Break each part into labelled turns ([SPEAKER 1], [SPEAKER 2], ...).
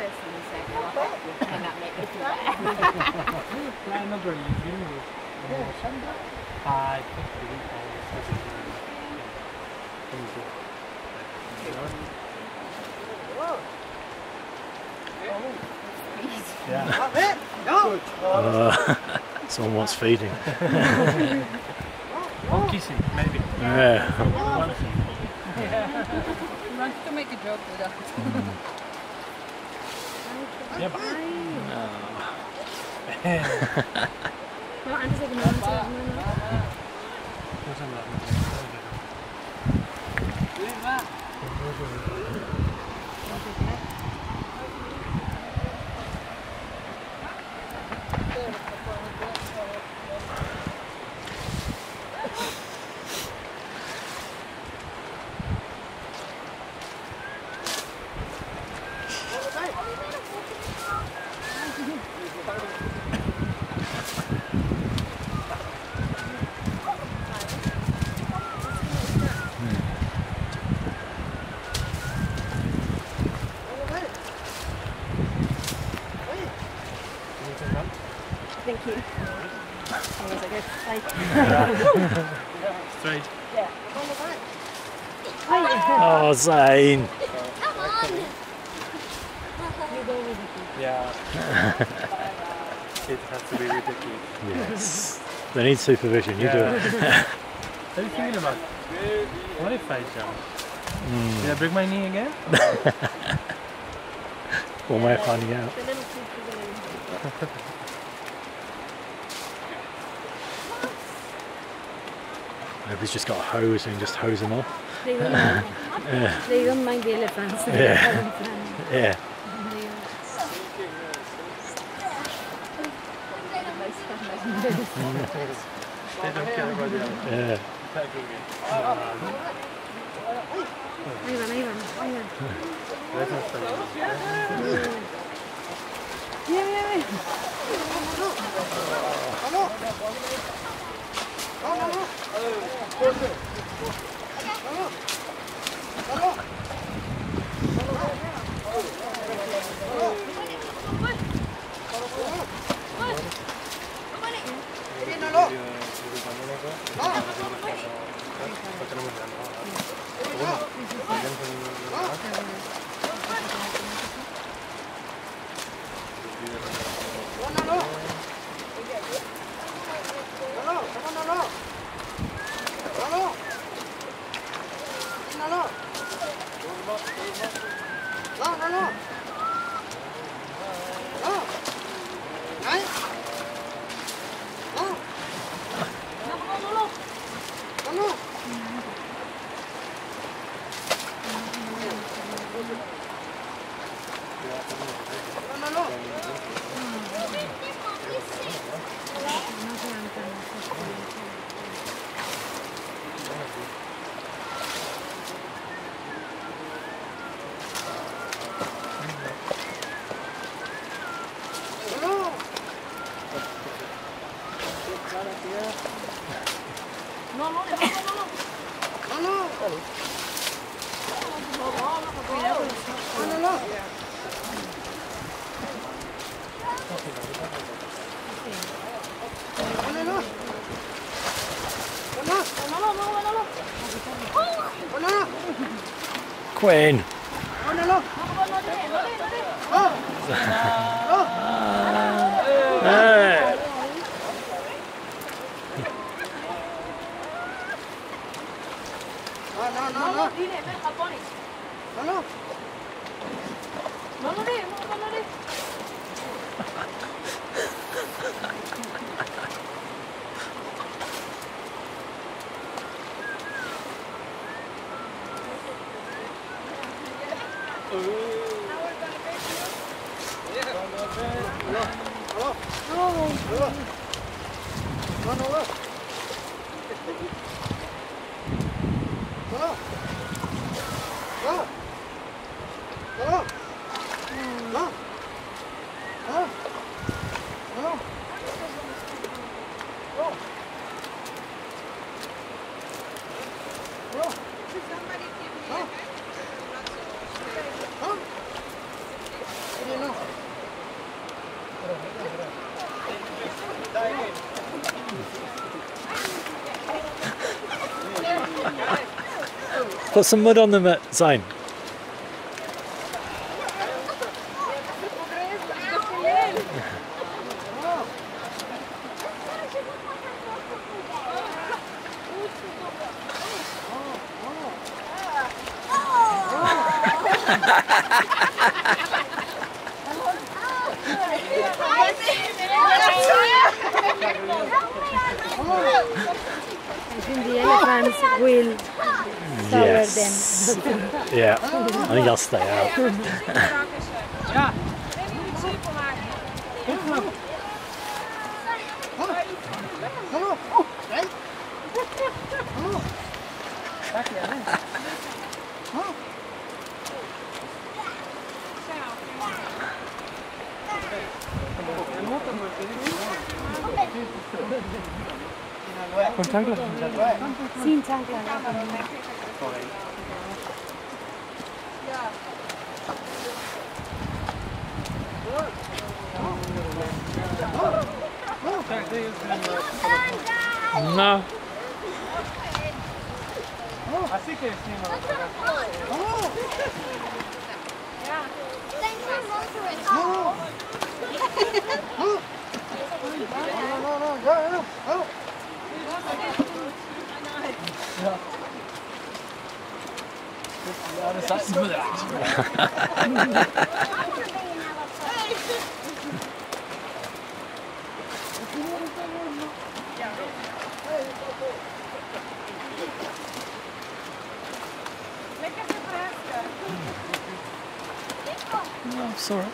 [SPEAKER 1] person who said, well, you cannot make it to that.
[SPEAKER 2] Someone wants feeding.
[SPEAKER 3] Or kissing, maybe.
[SPEAKER 2] Yeah.
[SPEAKER 1] He wants to make a joke with that.
[SPEAKER 3] Yeah, but...
[SPEAKER 1] No, antes de que me manche las Thank you. I was like,
[SPEAKER 3] Straight.
[SPEAKER 1] Yeah.
[SPEAKER 2] Oh, Zane.
[SPEAKER 1] Come on! You go with the kid.
[SPEAKER 3] Yeah. It has to be with the kid.
[SPEAKER 2] Yes. They need supervision, you do it.
[SPEAKER 3] What are you thinking about? What if I jump? Did I break my knee again?
[SPEAKER 2] One way of finding out.
[SPEAKER 1] The little kid is a little
[SPEAKER 2] Maybe he's just got a hose and just hose them off.
[SPEAKER 1] They don't mind. They don't mind the elephants.
[SPEAKER 2] Yeah. Yeah.
[SPEAKER 3] They don't care about the other.
[SPEAKER 2] Yeah.
[SPEAKER 1] Ahí van, ahí van, ahí van.
[SPEAKER 3] That's not funny.
[SPEAKER 1] Mira, mira, mira.
[SPEAKER 2] Quinn. Hey. Put some mud on them at Zane.
[SPEAKER 1] I think the elephants will sour them.
[SPEAKER 2] Yeah, I think I'll stay out.
[SPEAKER 3] Ja. Con chanclas.
[SPEAKER 1] Sin chancla.
[SPEAKER 2] No.
[SPEAKER 3] Así que encima.
[SPEAKER 2] No, it's alright.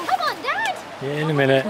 [SPEAKER 1] Come on, Dad!
[SPEAKER 2] Yeah, in a minute.